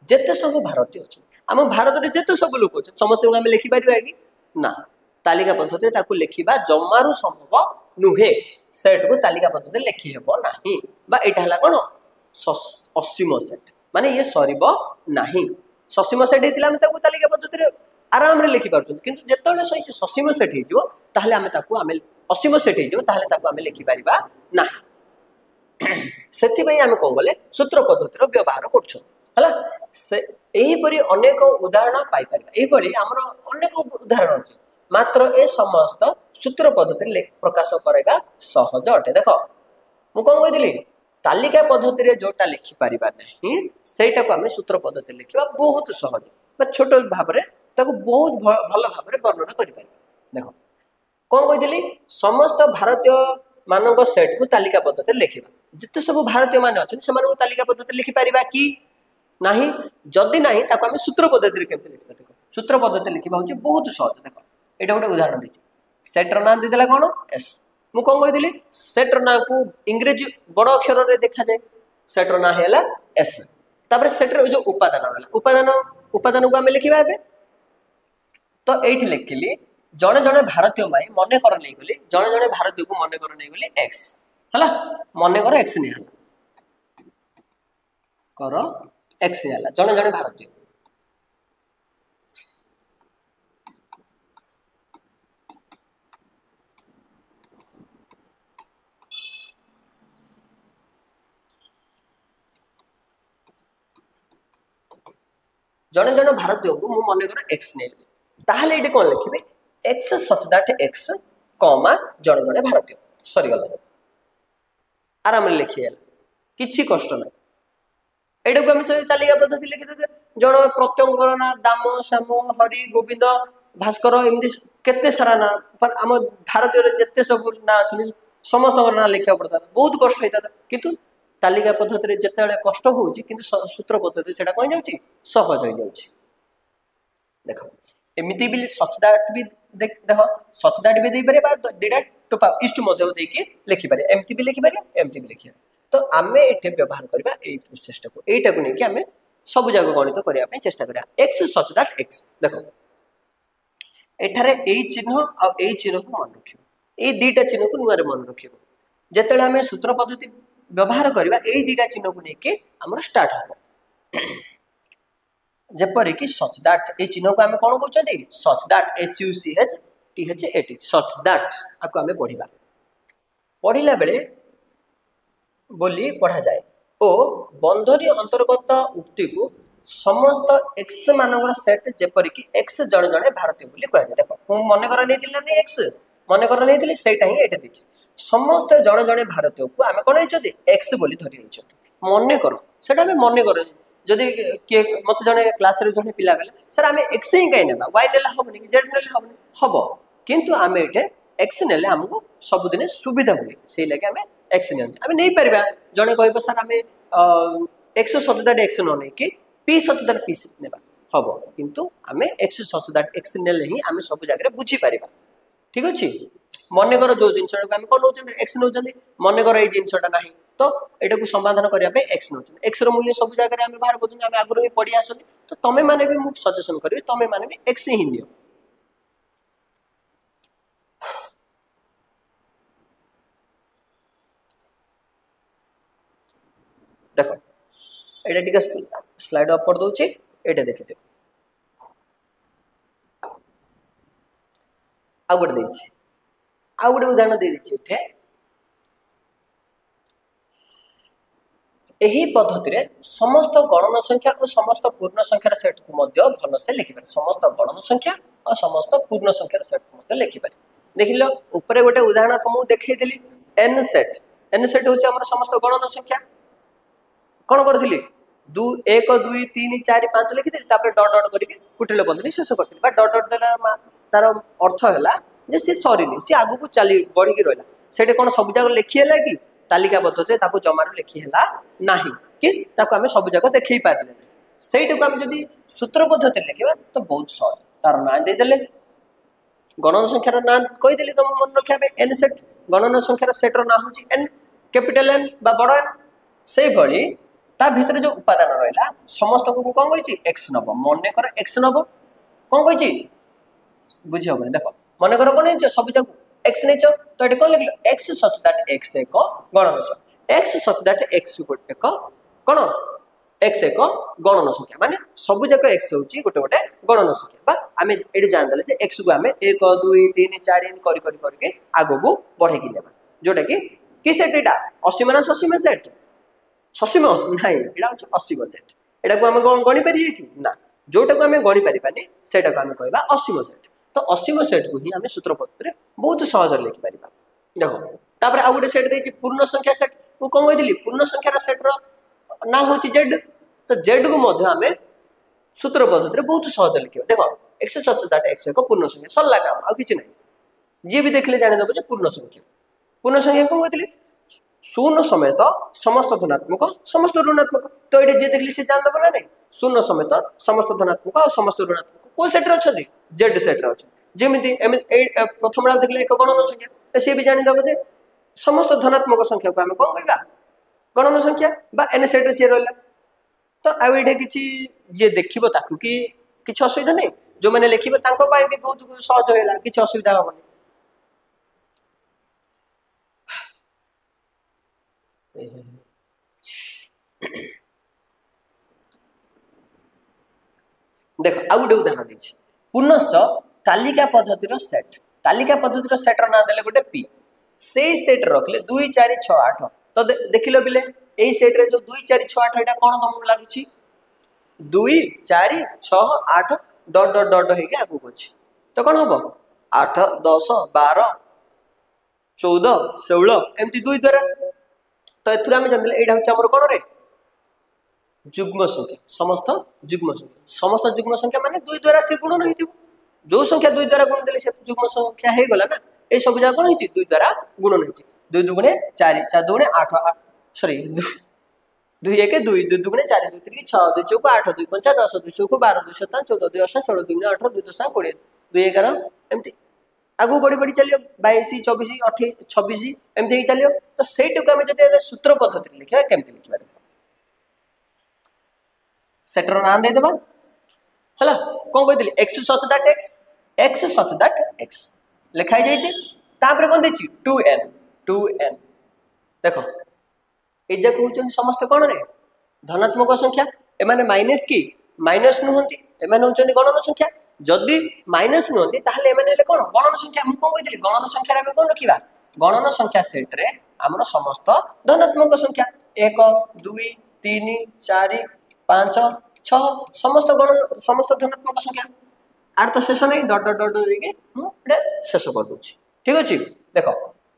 जेते सब भारतीय अच्छे आम भारत में जेते सब लोक अच्छे समस्त को आम लिखिपर कि ना तालिका पद्धति ताकू लिखा जमारू संभव नुहे सेट को तालिका पद्धति लिखी हेब नाही बा एटा हला कोन असीम सेट माने ये सरीब नाही ससीम सेट हेतिला हम ताकू तालिका पद्धति रे आराम रे लिखि पारछन किंतु जेतले सही ससीम सेट हे जिवो ताहले हम ताकू हम असीम सेट हे जिवो ताहले ताकू हम लिखि परिबा नाही सेति पई हम कोन गले सूत्र पद्धति रो व्यवहार करछन हला से एही परी अनेक उदाहरण पाई परिबा एही परी हमर अनेक उदाहरण अछि मात्र ए समस्त सूत्र पद्धति प्रकाश करेगा सहज अटे देखो मु कोन कहिदिली तालिका पद्धति रे जोटा लिखि परिबा नहीं सेटा को हम सूत्र पद्धति लिखिबा बहुत सहज बा छोटो भाव रे ताको बहुत भल भाव रे वर्णन करि परिबा देखो कोन कहिदिली समस्त भारतीय मानक सेट को तालिका पद्धति लिखिबा जते सब भारतीय मान अछन से मानक तालिका पद्धति लिखि परिबा कि नाही जदी नाही ताको हम सूत्र पद्धति रे केमते लिखिबा देखो सूत्र पद्धति लिखिबा होची बहुत सहज देखो एटा गोटे उदाहरण देछि सेटर नाम दे देला कोन एस मु कोन कहिदिली सेटर ना को इंग्रजी बड़ अक्षर रे देखा जाय सेटर ना हैला एस तापर सेटर जो उपादान रहला उपादान को हम लिखिबा बे तो एठी लिखिली जणे जणे भारतीय माई मने कर नै गली जणे जणे भारतीय को मने कर नै गली x हला मने कर x नै हला कर x नै हला जणे जणे भारतीय जने जने भारतीय को मु मने कर x नै ताहले एटे कोन लिखिबे x such that x comma जने जने भारतीय सरी गला आराम रे लिखिएला किछि कष्ट नै एटे को हम तालिका पद्धति लिखि दे जण प्रत्यंग ना दाम श्याम हरि गोविंद भास्कर एमदी केते सारा ना पर हम भारतीय रे जेते सब ना अछि समस्त ना लिखिया पड़ता बहुत कष्ट हेता किंतु तालिका पद्धति रे जेतेले कष्ट होउची किंतु सूत्र पद्धति सेटा कोइ जाउची सहज हो जाउची देखो एमिति बिल सचदाट भी देखो सचदाट भी दे पारे बा दिडा टोपा इष्ट मध्य दे के लिखि पारे एमिति भी लिखि पारे एमिति भी लिखि तो आमे एठे व्यवहार करबा एई प्रोसेस को एटा को नै कि आमे सब जगह गणित करिया पे चेष्टा करिया x सचदाट x देखो एठारे एई चिन्ह आ एई चिन्ह को मन रखियो एई दीटा चिन्ह को नुआरे मन रखियो जेतेले आमे सूत्र पद्धति व्यवहार करबा एई दीटा चिन्ह को नै के हमर स्टार्ट हो जेपरि कि सच दैट ए चिन्ह को हम कोन कहउछथि such that s u c h t h a t such that आको हम पढिबा पढिला बेले बोली पढ़ा जाए ओ बंधरी अंतर्गत उक्ति को समस्त x मानकर सेट जेपरि कि x जण जणे भारतीय बोली कहै जाय देखो हम मने कर नैतिला नै x मने कर नैतिले सेटा ही एटे दिछि समस्त जण जणे भारतीय को हम कोन हैछथि x बोली धरि हैछथि मने कर सेटा हम मने कर जदि के मत जने क्लास रे जने पिला गले सर हमें x ही काई नेबा y नेला हबनी कि z नेला हबनी हबो किंतु हमें एटे x नेले हमको सब दिन सुविधा होई सेहि लगे हमें x ने हमें नहीं परबा जने कहबो सर हमें x सचदाट x न नै कि p सचदाट p नेबा हबो किंतु हमें x सचदाट x नेले ही हमें सब जगह रे बुझी परबा ठीक अछि मने कर जो जिंसटा को हम कोन नोचन x नोचन मने कर ए जिंसटा नाही तो एटा को समाधान करिया पे x नोचन x रो मूल्य सब जगह रे हम बाहर करछन हम आगरो ही पढी आसनी तो तमे माने भी मु सजेशन करिवे तमे माने भी x ही नियो देखो एटा ठीक स्लाइड अप कर दोछि एटा देखिते आ गुड देछि आ गुड उदाहरण दे दिछि एठे एही पद्धति रे समस्त गणन संख्या और समस्त पूर्ण संख्यार सेट को मध्य भल से लिखि पारे समस्त गणन संख्या और समस्त पूर्ण संख्यार सेट को मध्य लिखि पारे देखिलो ऊपर गोटे उदाहरण तुमु देखै देली n सेट होछि हमर समस्त गणन संख्या कोन करथिली 1 2 3 4 5 लिखि देली तापर डॉट डॉट करिके कुटिल बंधनी शेष करथिली बा डॉट डॉट देला तार अर्थ हैला जे से सरीनी से आगु को चली बढ़ी की रहला सेटे कोन सब जगह लिखि हैला कि तालिका पद्धति ताको जमार लिखि हैला नाही कि ताको हमें सब जगह देखै पारले सेटे को हम जदी सूत्र पद्धति लिखिबा तो बहुत सहज तार नाम दे देले गणन संख्यार ना कहीदेली तुम मन रखा एन सेट गणन संख्यार सेट्र ना हूँ एन कैपिटल एन बा बड़ एन से भली ता भीतर जो उपादान रहा समस्त को कौन कही एक्स नब मन कर एक्स नब कौन कही बुझी हम देख मन कर कौन सब जगह एक्स नहीं तो ये कौन लिख एक्स सच दैट एक्स एक गणन संख्या एक्स सच दैट एक्स एक कौन एक्स एक गणन संख्या माने सब जगह एक्स होची गोटे गोटे गणन संख्या बा आमे एडी जान दले जे एक्स को आमे 1 2 3 4 इन करी करी करके आगो को बढ़े कि लेबा जोटा कि सेट एटा 80 माने 80 में सेट 80 नहीं एटा होची 80 में सेट एटा को आमे गणी परिए कि ना जोटा को आमे गणी परिबानी सेटा को आमे कहबा 80 में सेट तो 80 में सेट को ही आमे सूत्र पत्र बहुत सहज लिखि परिबा देखो तापर आ गोटे सेट देछि पूर्ण संख्या सेट को कोन कहिदली पूर्ण संख्यार सेट रो ना हूँ जेड तो जेड को मध्य आम सूत्र पद्धति बहुत सहज लिखे देखो एक्स सच दैट एक्स एक पूर्ण संख्या सरला काम आ किसी ना जी भी देखले जाने पूर्ण संख्या कौन कहते शून्य समेत समस्त धनात्मक समस्त ऋणात्मक तो ये जी देखली से जान दब ना नहीं शून्य समेत समस्त धनात्मक और समस्त ऋणात्मक को सेट अच्छा जेड सेट अच्छा जमी प्रथम देखले एक गणन संख्या सी भी जानीदब जे समस्त धनात्मक संख्या को आम कौन कहवा गणन संख्या बा एन सेट सी रहा तो आउे किसी जी देखो ताकू कि किसी असुविधा नहीं जो मैंने लिखे भी बहुत सहज होगा किसी असुविधा हेनी देख आउ गोटे उदाहरण दीजिए पुनश्च तालिका पद्धतिर सेट ना देले गोटे पी से सेट रखले 2 4 6 8 तो देखिल पिले यही सेट रे जो 2 4 6 8 एटा कोन तुमको लागुची 2 4 6 8 डॉट डॉट डॉट होके आगु अछि तो कोन हबो 8 10 12 14 16 एमती 2 द्वारा तो एथुरा हम जानले एटा होची हमर कोन रे जुग्म संख्या समस्त जुग्म संख्या माने 2 द्वारा से गुणन होइतिबो जो संख्या 2 द्वारा गुणन देले से जुग्म संख्या हे गला ना ए सब जा कोन होइची 2 द्वारा गुणन होइची 2 दुगुणे 4 4 दुगुणे 8 सॉरी 2 1 2 2 दुगुणे 4 2 3 6 2 4 8 2 5 10 2 6 12 2 7 14 2 8 16 2 18 2 10 20 2 11 एमती आगु बड़ी बड़ी चलियो 22 24 28 26 एमती चलियो तो सेट को हम जदि सूत्र पद्धति लिखा केमती लिखबा देखो सेटर नाम दे देबा हला कोन कहतली x सच दैट x लिखाई जाई छै तापर कोन देछि 2n देखो ए जे कहउछन समस्त कोन रे धनात्मक संख्या ए माने माइनस की माइनस नुहंती ए माने होचन गणन संख्या जदी माइनस नुहंती ताहले ए माने कोन गणन संख्या हम कोन कहतली गणन संख्या रे कोन रखिबा गणन संख्या सेट रे हमर समस्त धनात्मक संख्या 1 2 3 4 5 6 समस्त धनात्मक संख्या आर तो शेष नहीं डॉट डॉट डॉट देके मुझे शेष कर दूची ठीक अच्छे देख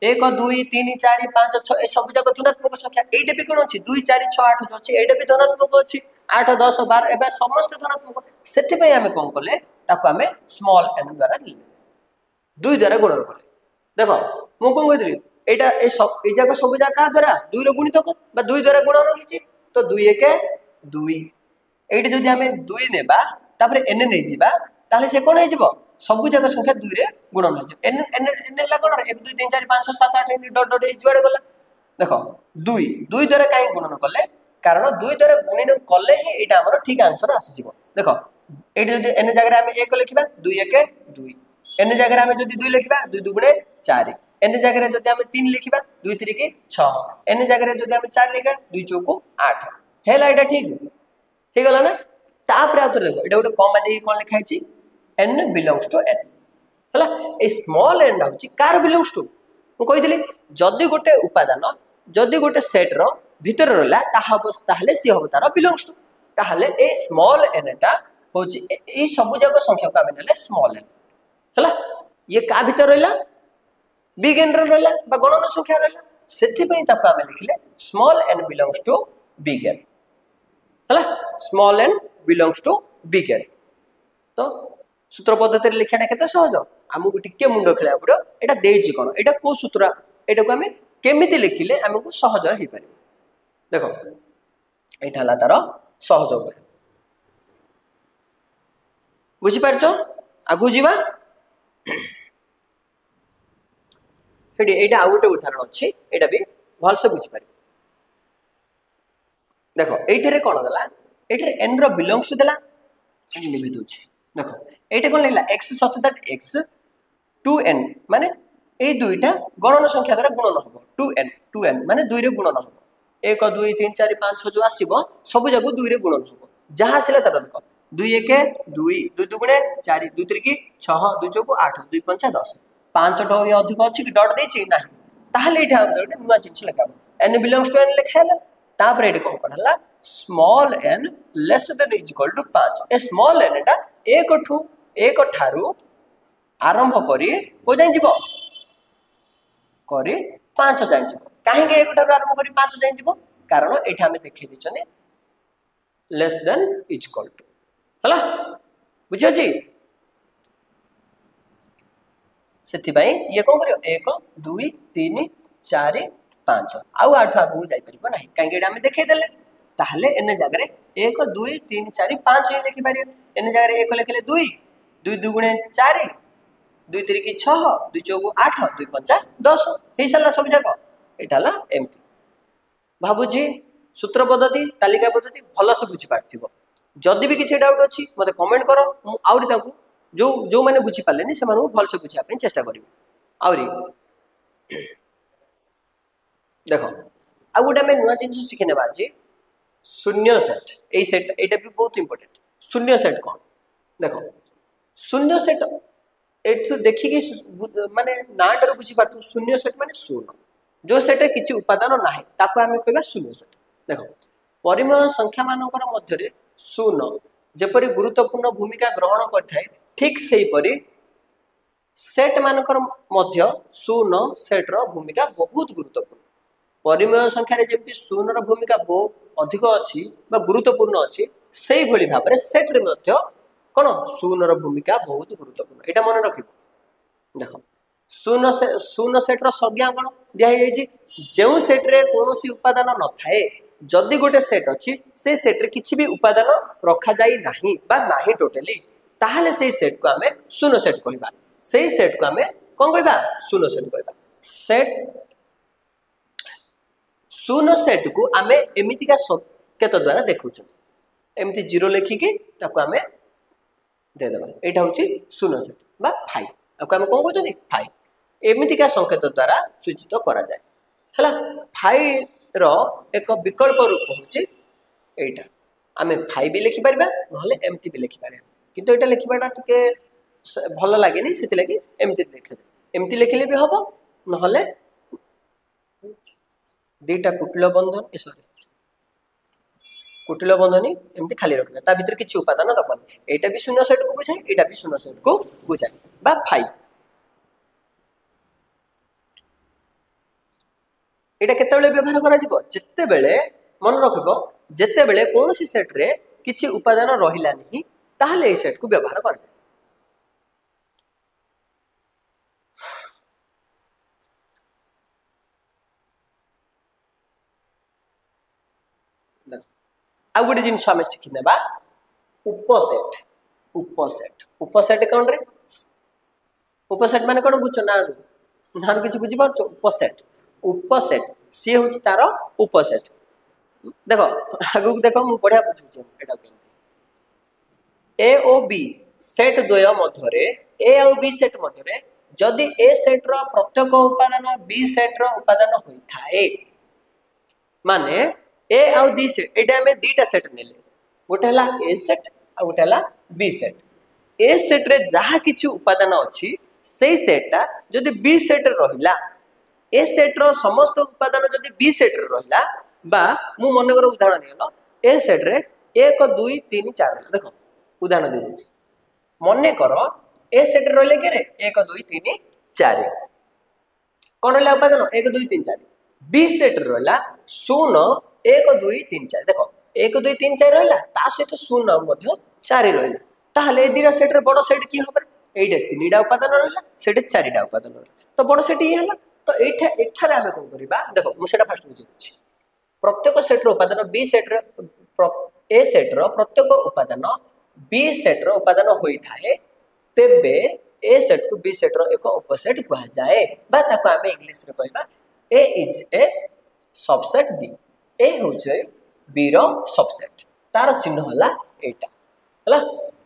1 2 3 4 5 6 ए सब जाक धनात्मक संख्या एटे भी कोन अछि 2 4 6 8 जो अछि एटे भी धनात्मक अछि 8 10 12 एबे समस्त धनात्मक सेति पय हमें कोन करले ताको हमें स्मॉल n द्वारा लिले 2 द्वारा गुणन करले देखो मु कोन कहतली एटा ए सब ए जाक सब जाक द्वारा 2 रो गुणितक बा 2 द्वारा गुणन होइछि तो 2 1 2 एटे जदि हमें 2 नेबा तापर n नै जिबा ताले से कोन हे जिवो सब जगह संख्या 2 रे गुणन हो जे n ला कोन 1 2 3 4 5 6 7 8 एनी डॉट डॉट ए जुआडे गला देखो 2 द्वारा काई गुणन करले कारण 2 द्वारा गुणन करले ही एटा हमर ठीक आंसर आसी जिवो देखो एटी जदि n जगह रे हम 1 लिखिबा 2 1 2 n जगह रे हम जदि 2 लिखिबा 2 दुगुणे 4 n जगह रे जदि हम 3 लिखिबा 2 3 के 6 n जगह रे जदि हम 4 लिखा 2 4 8 हेला एटा ठीक गला ना तापर आउतर देखो एटा गोटे कमा देई कोन लिखाइ छी n belongs to n हला ए स्मॉल n होची कार belongs to मु कहि दिली जदी गोटे उपादान जदी गोटे सेट रो भीतर रहला ताहले सी हो तार belongs to ताहले ए स्मॉल n टा होची ए सब जगह संख्या को आमे नेले स्मॉल n हला ये का भीतर रहला बिग n रहला बा गणन संख्या रहला सेति पई ताको आमे लिखले small n belongs to big n हला small n belongs to big n तो सूत्र पद्धति लिखाटा केते सहज हमकु टिके मुंडो खेला पड़ो एटा देछि कोन एटा को सूत्र एटा को हमें केमिति लिखिले हमकु सहज हे पारि देखो एटा हला तार सहज उपाय बुझी पारछो आगु जीवा सेठी एटा आउ गोटे उदाहरण अछि एटा भी भलसे बुझि पारि देखो एठरे कोन देला एठरे n रो बिलोंग्स देला n लिखि दोछि देखो एटा कोन लेला x such that x 2n माने ए दुईटा गणन संख्या द्वारा गुणन हबो 2n माने 2 रे गुणन हबो 1 2 3 4 5 6 जो आसीबो सब जगह 2 रे गुणन हबो जहा आसीला तटा देखो 2 1 2 2 दुगुणे 4 2 3 6 2 चौको 8 2 5 10 5 टो ये अधिक अछि कि डॉट देछि ना ताहले एठा गोटे नुवा जिंस लगाबो n बिलोंग्स टू n लिखाला तापर एठी कोन करला small n less than is equal to 5 ए स्मॉल n एटा एक ठारू आरंभ करी को जाय जिवो करी 5 जाय जिवो काहे के एक ठारू आरंभ करी 5 जाय जिवो कारण एठी हमें देखै दिछने less than is equal to हला बुझियो जी सेति भाई ये कोन करियो 1 2 3 4 5 आउ 8 आगु जाय परिबो नाही काहे के हमें देखै देले ताहले एने जगह रे 1 2 3 4 5 हे लिखि पारियो एने जगह रे 1 लिखले 2 2 दुगुणे 4 2 3 की 6 2 चौको 8 2 5 10 हे सला सब जगह एटाला एमती भाबुजी सूत्र पद्धति तालिका पद्धति भलो से बुझी पारथिबो जदी भी किछि डाउट अछि मते कमेंट करो मु आउरी ताकू जो माने बुझी पालेनी से मानु भलो से बुझिया पे चेष्टा करिवो आउरी देखो आ गुडा में नुवा जिंस सिखने बाजी शून्य सेट ए सेट एटा भी बहुत इंपोर्टेंट शून्य सेट कोन देखो शून्य सेट एठु देखि कि माने नाटर बुझी पारथु शून्य सेट माने शून्य जो सेट रे किछि उपादान नाही ताको हमें कहबा शून्य सेट देखो परिमेय संख्या मानकर मध्य रे शून्य जेपरि गुरुत्वपूर्ण भूमिका ग्रहण करथाय ठीक सेही परि सेट मानकर मध्य शून्य सेट रो भूमिका बहुत गुरुत्वपूर्ण परिमेय संख्या रे जेमति शून्य रो भूमिका बहुत अधिक अछि बा गुरुत्वपूर्ण अछि सेही भली भाबरे सेट रे मध्य कोन शून्य रो भूमिका बहुत गुरुत्वपूर्ण एटा मन रखिबो देखो शून्य सेट रो संज्ञा कोन दिया हे जे जेउ सेट रे कोनोसी उपादान न थाए जदि गोटे सेट अछि से सेट रे किछि भी उपादान रखा जाई नाही बा नाही टोटली ताहले सेही सेट को हमें शून्य सेट कहबा सेही सेट को हमें कोन कहबा शून्य सेट कहबा सेट शून्य सेट को हमें एमिति का संकेत द्वारा देखौ छ एमिति 0 लिखि के ताको हमें दे देबा एटा होची शून्य सेट बा फाइ आको हमें कोन कहछनी फाइ एमिति का संकेत द्वारा सूचित करा जाय हला फाइ रो एक विकल्प रूप होची एटा हमें फाइ भी लिखि परबा नहले एमिति भी लिखि पारे किंतु एटा लिखिबाटा टिके भलो लागेनी सेति लागि एमिति लिखे एमिति लिखिले भी हबो नहले दुईटा कुटिल बंधन सॉरी कुटिल बंधनी एमती खाली रखना ता भीतर किछि उपादान रखना एटा भी शून्य सेट को बुझाय एटा भी शून्य सेट को बुझाय बा फाइ एटा केते बेले व्यवहार करा जिवो जत्ते बेले मन रखिबो जत्ते बेले कोनोसी सेट रे किछि उपादान रहिला नहीं ताहले ए सेट को व्यवहार करा आ गुटे जिनस आमे सिखि नेबा उपसेट उपसेट उपसेट कोन रे उपसेट माने कोन बुझो ना नान किछि बुझि पारछो उपसेट उपसेट सी होछि तारो उपसेट देखो आगु देखो मु बढ़िया बुझु एटा केमती ए ओ बी सेट द्वय मध्य रे ए और बी सेट मध्य रे जदि ए सेट रो प्रत्येक उपादान बी सेट रो उपादान होई थाए माने ए आउ दी सेट एटा में दीटा सेट नेले गोटे हला ए सेट आ गोटे हला बी सेट ए सेट रे जहा किछि उपादान अछि सेही सेटटा जदि बी सेट रे रहिला ए सेट रो समस्त उपादान जदि बी सेट रे रहिला बा मु मन कर उदाहरण नेलो ए सेट रे 1 2 3 4 देखो उदाहरण दे मने करो ए सेट रे रहले के रे 1 2 3 4 कोन रहला उपादान 1 2 3 4 बी सेट रे रहला 0 1 2 3 4 देखो 1 2 3 4 रहला ता सहित 0 मध्ये 4 रहला ताहले ए दिरा सेट रे बड़ सेट की होबे एटा तीनटा उपादान रहला सेट चारटा उपादान रहला तो बड़ सेट ये हला तो एठा रे हम कोन करबा देखो मु सेटा फर्स्ट बुझिछि प्रत्येक सेट रो उपादान बी सेट रे ए सेट रो प्रत्येक उपादान बी सेट रो उपादान होई थाए तेबे ए सेट को बी सेट रो एक उपसेट कहा जाए बा ताको आमे इंग्लिश रे कहबा ए इज ए सबसेट बी ए होचे बी रो सबसेट तार चिन्ह हला एटा हला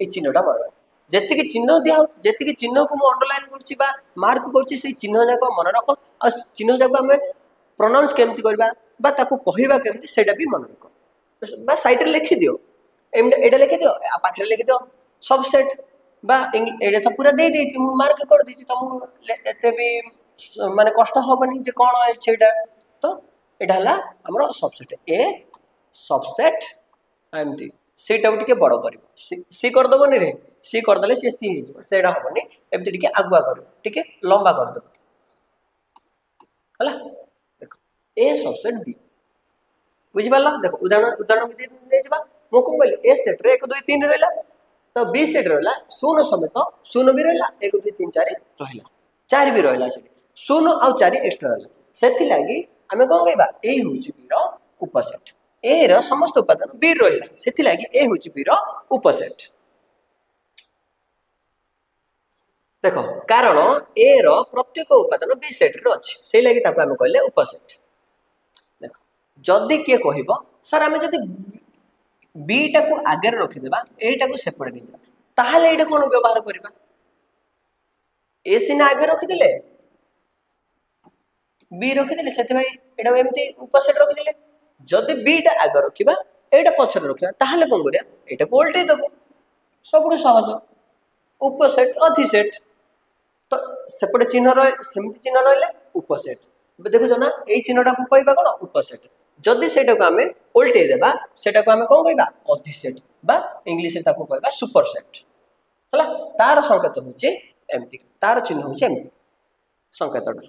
ए चिन्हटा मार जेति कि चिन्ह दिया जेति कि चिन्ह को म अंडरलाइन करछि बा मार्क करछि से चिन्ह जाको मन रखो आ चिन्ह जाको हमें प्रोनाउंस केमति करबा बा ताको कहिबा केमति सेटा भी मन रखो बा साइड रे लिखि दियो एटा लिखि दियो आ पाखरे लिखि दियो सबसेट बा एटा तो पूरा दे देछि मु मार्क कर देछि त मु एते भी माने कष्ट होबनी जे कोन है छेटा तो एटा हला हमरो सबसेट ए सबसेट एमती सीटा टिके बड़ कर सी करदेवनी रे सी करदे सी सी सेटा हेनी एमती टिके आगुआ कर टिके लंबा करदेव है देख ए सबसेट बी बुझिपार देख उदाहरण उदाहरण मु कौन कहली ए सेट रे 1 2 3 रहा तो बी सेट रहा शून्य समेत शून्य भी रहा 1 2 3 4 रहा 4 भी रहा शून्य आउ 4 एक्सट्रा रहा से लगी आम कौन कहवा ए हूँ बी उपसेट ए रो समस्त उपादान बी रहा से लगी ए हूँ बी उपसेट देख कारण ए रो प्रत्येक उपादान बी सेट रे अछि से लगी ताको आम कहले उपसेट देख जदि किए कहब सर आम जदि बी टाको आगे रखिदेबा एटा को सेपटे नहीं जा ताहले एटा कोन व्यवहार करबा ए सिना आगे रखिदेले बी रखिदेले सेते भाई एटा एमती उपसेट रखिदेले जदि बी टा आगे रखिबा एटा पछरे रखिबा ताहले कोन करिया एटा को उल्टे देबो सबरु सहज उपसेट अधिसेट तो सेपटे चिन्ह रहे सेमती चिन्ह रहले उपसेट देखो ना ए चिन्हटा को कहबा कोन उपसेट जदि सेटा को आमे उल्टे देबा सेटा को आमे कोन कहबा अधिसेट बा इंग्लिश रे ताको कहबा सुपरसेट हला तार संकेत होचे एमती तार चिन्ह होचे एमती संकेतटा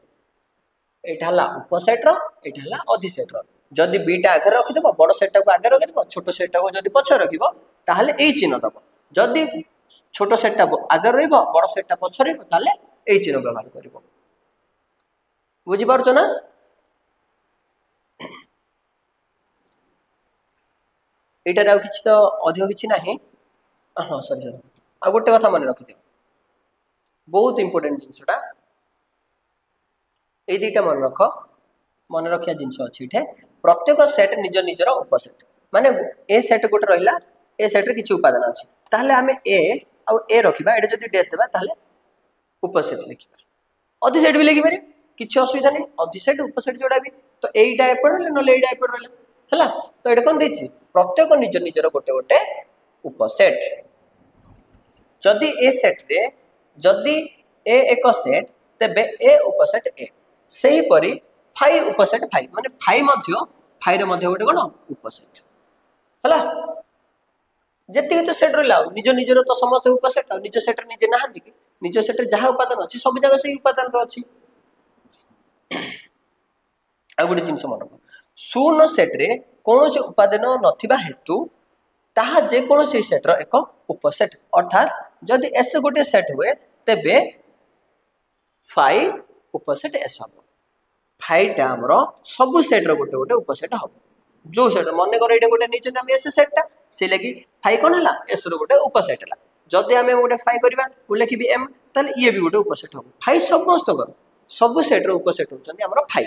एटा हला उपसेट रो एटा हला अधिसेट रो जदि बीटा आगे रखि देबो बड़ सेटा को आगे रखि देबो छोटो सेटा को जदि पछ रखिबो ताहले एई चिन्ह दबो जदि छोटो सेटा आगे रहइबो बड़ सेटा पछ रहइबो ताहले एई चिन्ह व्यवहार करिवो बुझि पारछो ना एटार आउ किछि तो अधिक किछि नाही हां सॉरी सॉरी आ गोटे कथा मन रखि दियो बहुत इंपोर्टेंट जिंसटा ए दुटा मन रखिया जिंस अछि इठे प्रत्येक सेट निज निजर उपसेट माने ए सेट गोटे रहिला ए सेट रे किछि उपादान अछि ताहले हमें ए आ ए रखिबा एटा जदि डैश देबा ताहले उपसेट लिखिबा अधिसेट भी लिखि पारे किछि असुविधा नहीं अधिसेट उपसेट जोड़ा भी तो एटा एपड रहले न एटा एपड रहले हला तो एटा कोन देछि प्रत्येक निज निजर गोटे गोटे उपसेट जदि ए सेट रे जदि ए एक सेट तेबे ए उपसेट ए सही परी फाइ उपसेट फाइ माने फाइ मध्य फाइ रे मध्य गोटे कोन उपसेट हला जति तो सेट रहला निज निजर तो समस्त उपसेट आ निज सेट रे निजे नाहंती कि निज सेट रे जहा उपादान अछि सब जगह सही उपादान रो अछि आ गोटे जिंस मन शून्य सेट रे कौन से उपादान नथिबा हेतु ताहा जे कौन से सेट रो एक उपसेट अर्थात जदि एस गोटे सेट हुए तेबे फाइ उपसेट एस हम फाइटा हमरो सब सेट रो गोटे गोटे उपसेट हम जो सेट मन कर एटा गोटे निचन हम एस सेटटा से लगी फाइ कोन हला एस रो गोटे उपसेट हला जदि हमें गोटे फाइ करबा उ लिखिबी एम ताले ये भी गोटे उपसेट हम फाइ समस्त कर सब सेट रो उपसेट होचंदी हमरो फाइ